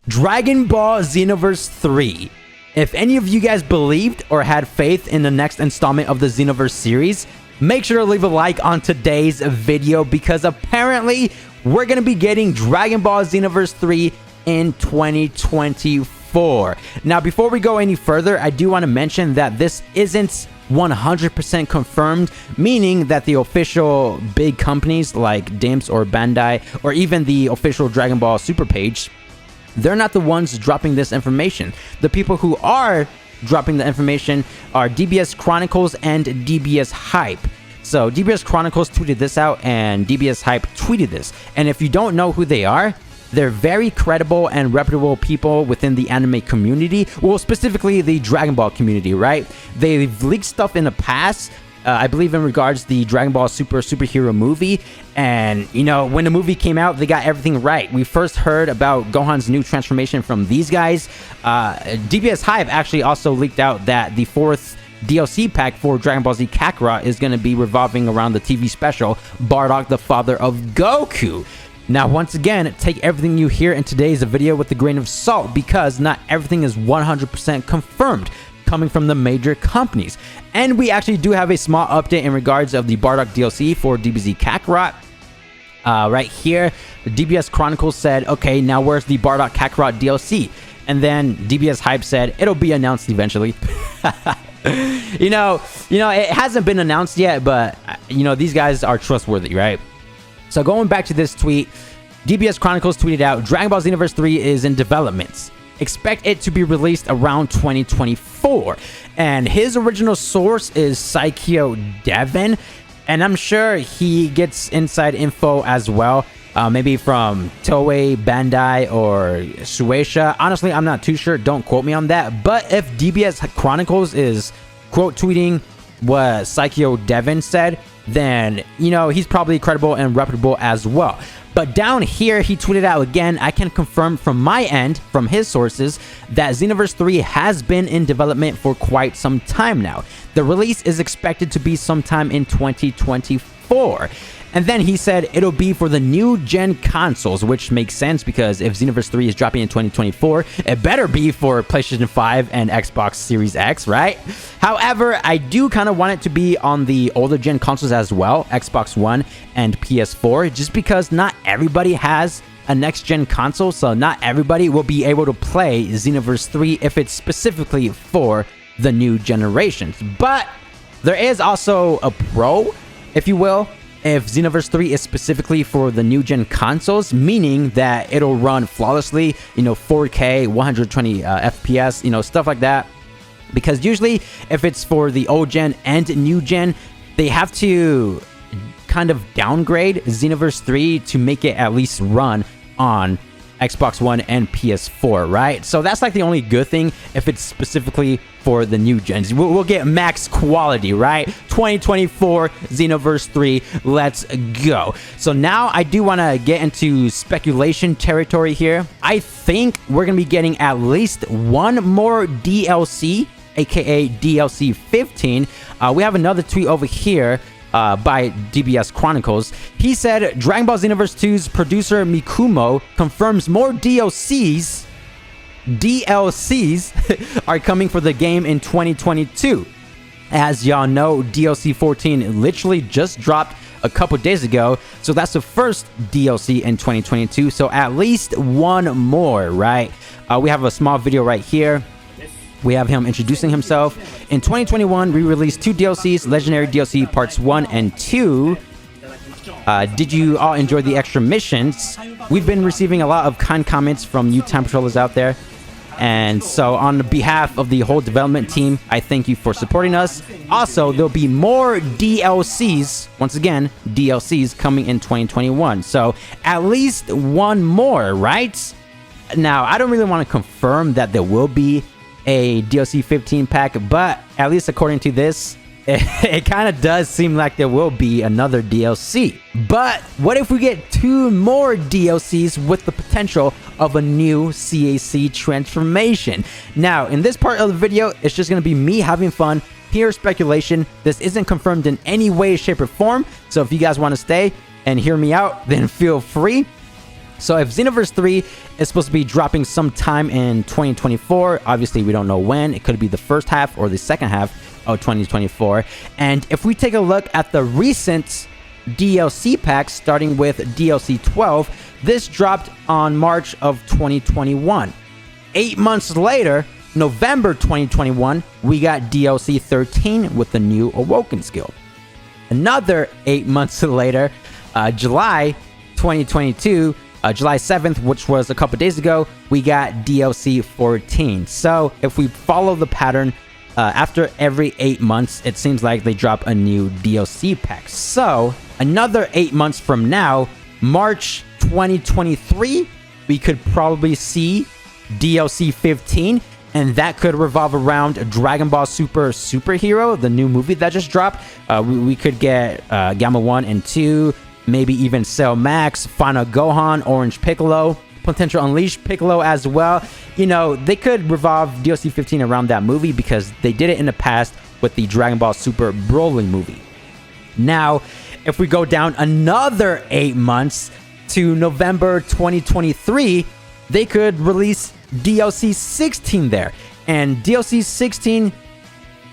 Dragon Ball Xenoverse 3. If any of you guys believed or had faith in the next installment of the Xenoverse series, make sure to leave a like on today's video because apparently we're going to be getting Dragon Ball Xenoverse 3 in 2024. Now, before we go any further, I do want to mention that this isn't 100% confirmed, meaning that the official big companies like DIMPS or Bandai or even the official Dragon Ball Super page, they're not the ones dropping this information. The people who are dropping the information are DBS Chronicles and DBS Hype. So DBS Chronicles tweeted this out and DBS Hype tweeted this. And if you don't know who they are, they're very credible and reputable people within the anime community. Well, specifically the Dragon Ball community, right? They've leaked stuff in the past, I believe in regards to the Dragon Ball superhero movie. And, you know, when the movie came out, they got everything right. We first heard about Gohan's new transformation from these guys. DBS Hype actually also leaked out that the fourth DLC pack for Dragon Ball Z Kakarot is going to be revolving around the TV special Bardock, the father of Goku. Now, once again, take everything you hear in today's video with a grain of salt because not everything is 100% confirmed coming from the major companies. And we actually do have a small update in regards of the Bardock DLC for DBZ Kakarot. Right here, DBS Chronicles said, okay, now where's the Bardock Kakarot DLC? And then DBS Hype said, it'll be announced eventually. You know, it hasn't been announced yet, but, you know, these guys are trustworthy, right? So going back to this tweet, DBS Chronicles tweeted out, Dragon Ball Xenoverse 3 is in development. Expect it to be released around 2024. And his original source is Psycho Devin. And I'm sure he gets inside info as well. Maybe from Toei, Bandai, or Shueisha. Honestly, I'm not too sure. Don't quote me on that. But if DBS Chronicles is quote tweeting what Psycho Devin said, then, you know, he's probably credible and reputable as well. But down here, he tweeted out again, I can confirm from my end, from his sources, that Xenoverse 3 has been in development for quite some time now. The release is expected to be sometime in 2024. And then he said it'll be for the new gen consoles, which makes sense because if Xenoverse 3 is dropping in 2024, it better be for PlayStation 5 and Xbox Series X, right? However, I do kind of want it to be on the older gen consoles as well, Xbox One and PS4, just because not everybody has a next gen console, so not everybody will be able to play Xenoverse 3 if it's specifically for the new generations. But there is also a pro, if you will, if Xenoverse 3 is specifically for the new gen consoles, meaning that it'll run flawlessly, you know, 4K, 120 FPS, you know, stuff like that. Because usually if it's for the old gen and new gen, they have to kind of downgrade Xenoverse 3 to make it at least run on Xbox One and PS4, right? So that's like the only good thing if it's specifically for the new gens. We'll get max quality, right? 2024 Xenoverse 3, let's go. So now I do want to get into speculation territory here. I think we're going to be getting at least one more DLC, aka DLC 15. We have another tweet over here by DBS Chronicles. He said Dragon Ball Xenoverse 2's producer Mikumo confirms more DLCs are coming for the game in 2022. As y'all know, DLC 14 literally just dropped a couple days ago, so that's the first DLC in 2022, so at least one more, right? We have a small video right here. We have him introducing himself. In 2021, we released 2 DLCs, Legendary DLC Parts 1 and 2. Did you all enjoy the extra missions? We've been receiving a lot of kind comments from you time patrollers out there. And so on behalf of the whole development team, I thank you for supporting us. Also, there'll be more DLCs, once again, DLCs coming in 2021. So at least one more, right? Now, I don't really want to confirm that there will be a DLC 15 pack, but at least according to this, it kind of does seem like there will be another DLC. But what if we get 2 more DLCs with the potential of a new CAC transformation? Now, in this part of the video, it's just going to be me having fun, pure speculation. This isn't confirmed in any way, shape, or form. So if you guys want to stay and hear me out, then feel free. So if Xenoverse 3 is supposed to be dropping sometime in 2024, obviously we don't know when. It could be the first half or the second half of 2024. And if we take a look at the recent DLC packs, starting with DLC 12, this dropped on March of 2021. 8 months later, November 2021, we got DLC 13 with the new Awoken skill. Another 8 months later, July 2022, July 7th, which was a couple days ago, we got DLC 14. So if we follow the pattern, after every 8 months, it seems like they drop a new DLC pack. So another 8 months from now, March 2023, we could probably see DLC 15, and that could revolve around Dragon Ball Super Superhero, the new movie that just dropped. We could get Gamma 1 and 2, maybe even Cell Max, Final Gohan, Orange Piccolo, potential Unleashed Piccolo as well. You know, they could revolve DLC 15 around that movie because they did it in the past with the Dragon Ball Super Broly movie. Now, if we go down another 8 months to November 2023, they could release DLC 16 there. And DLC 16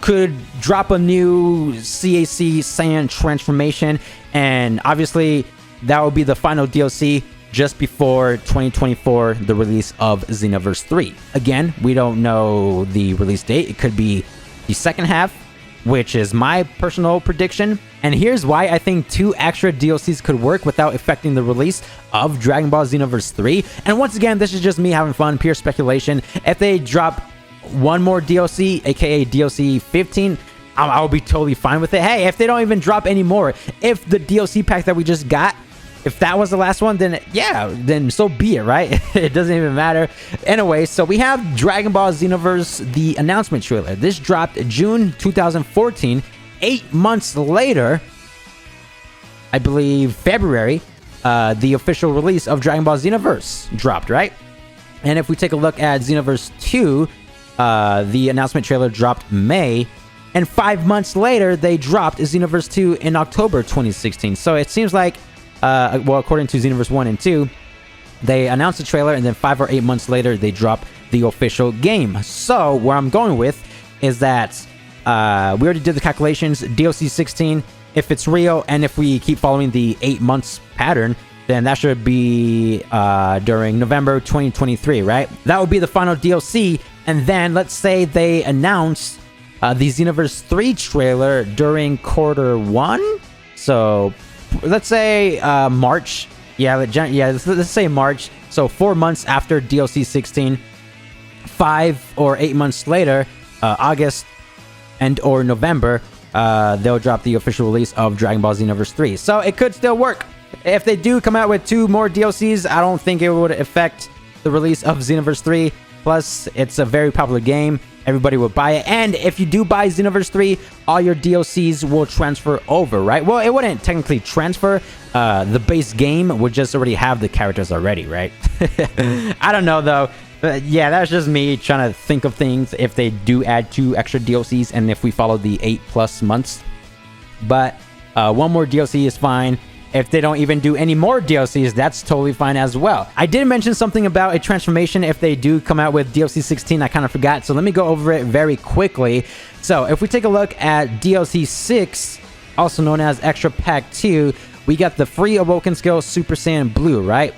could drop a new CAC Saiyan transformation, and obviously that will be the final DLC just before 2024, the release of Xenoverse 3. Again, we don't know the release date. It could be the second half, which is my personal prediction. And here's why I think 2 extra DLCs could work without affecting the release of Dragon Ball Xenoverse 3. And once again, this is just me having fun, pure speculation. If they drop one more DLC, aka DLC 15, I'll be totally fine with it. Hey, if they don't even drop any more, if the DLC pack that we just got, if that was the last one, then yeah, then so be it, right? It doesn't even matter. Anyway, so we have Dragon Ball Xenoverse, the announcement trailer. This dropped June 2014. 8 months later, I believe February, the official release of Dragon Ball Xenoverse dropped, right? And if we take a look at Xenoverse 2, the announcement trailer dropped May, and 5 months later, they dropped Xenoverse 2 in October 2016. So it seems like, well, according to Xenoverse 1 and 2, they announced the trailer, and then 5 or 8 months later, they dropped the official game. So where I'm going with is that we already did the calculations. DLC 16, if it's real, and if we keep following the 8 months pattern, then that should be during November 2023, right? That would be the final DLC. And then let's say they announce the Xenoverse 3 trailer during Q1. So let's say March. Yeah, let's say March. So 4 months after DLC 16, 5 or 8 months later, August and or November, they'll drop the official release of Dragon Ball Xenoverse 3. So it could still work. If they do come out with 2 more DLCs, I don't think it would affect the release of Xenoverse 3. Plus, it's a very popular game. Everybody will buy it. And if you do buy Xenoverse 3, all your DLCs will transfer over, right? Well, it wouldn't technically transfer. The base game would just already have the characters already, right? I don't know, though. But yeah, that's just me trying to think of things if they do add 2 extra DLCs and if we follow the 8+ months. But 1 more DLC is fine. If they don't even do any more DLCs, that's totally fine as well. I did mention something about a transformation if they do come out with DLC 16. I kind of forgot, so let me go over it very quickly. So if we take a look at DLC 6, also known as Extra Pack 2, we got the free Awoken skill Super Saiyan Blue, right?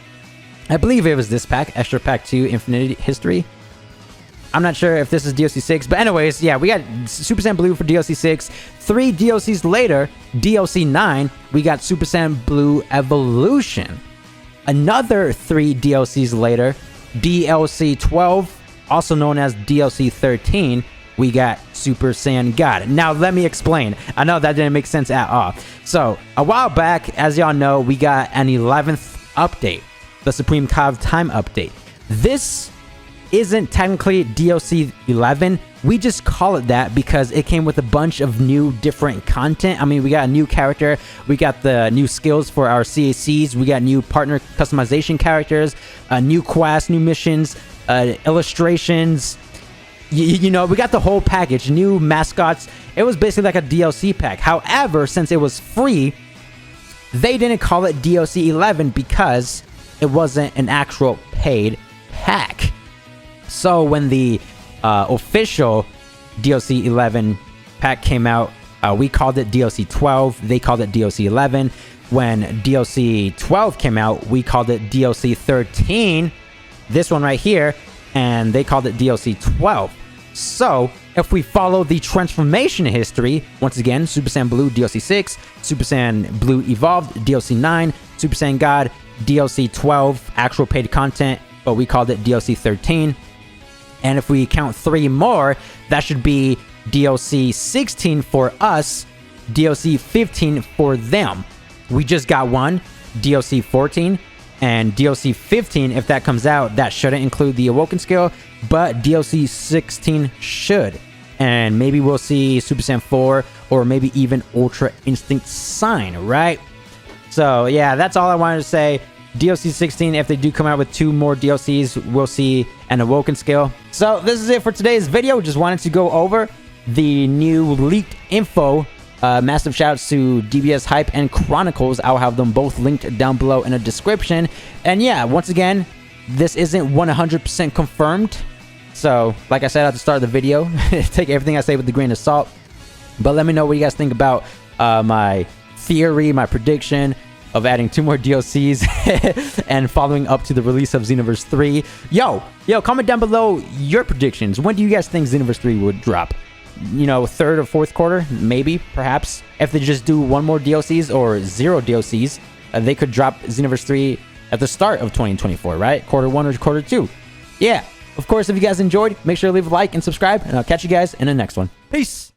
I believe it was this pack, Extra Pack 2 Infinity History. I'm not sure if this is DLC 6, but anyways, yeah, we got Super Saiyan Blue for DLC 6. 3 DLCs later, DLC 9, we got Super Saiyan Blue Evolution. Another 3 DLCs later, DLC 12, also known as DLC 13, we got Super Saiyan God. Now, let me explain. I know that didn't make sense at all. So, a while back, as y'all know, we got an 11th update, the Supreme Cloud Time update. This isn't technically DLC 11. We just call it that because it came with a bunch of new different content. I mean, we got a new character, we got the new skills for our CACs, we got new partner customization characters, new quests, new missions, illustrations. You know, we got the whole package, new mascots. It was basically like a DLC pack. However, since it was free, they didn't call it DLC 11 because it wasn't an actual paid pack. So when the official DLC 11 pack came out, we called it DLC 12. They called it DLC 11. When DLC 12 came out, we called it DLC 13. This one right here, and they called it DLC 12. So if we follow the transformation history, once again, Super Saiyan Blue DLC 6, Super Saiyan Blue Evolved DLC 9, Super Saiyan God DLC 12, actual paid content, but we called it DLC 13. And if we count 3 more, that should be DLC 16 for us, DLC 15 for them. We just got one, DLC 14, and DLC 15, if that comes out, that shouldn't include the Awoken skill, but DLC 16 should. And maybe we'll see Super Saiyan 4, or maybe even Ultra Instinct Sign, right? So yeah, that's all I wanted to say. DLC 16, if they do come out with 2 more DLCs, we'll see an Awoken skill. So this is it for today's video. Just wanted to go over the new leaked info. Massive shoutouts to DBS Hype and Chronicles. I'll have them both linked down below in the description. And yeah, once again, this isn't 100% confirmed. So, like I said at the start of the video, take everything I say with a grain of salt. But let me know what you guys think about my theory, my prediction of adding 2 more DLCs and following up to the release of Xenoverse 3. Yo, comment down below your predictions. When do you guys think Xenoverse 3 would drop? You know, 3rd or 4th quarter, maybe, perhaps. If they just do 1 more DLCs or 0 DLCs, they could drop Xenoverse 3 at the start of 2024, right? Quarter 1 or quarter 2. Yeah, of course, if you guys enjoyed, make sure to leave a like and subscribe, and I'll catch you guys in the next one. Peace!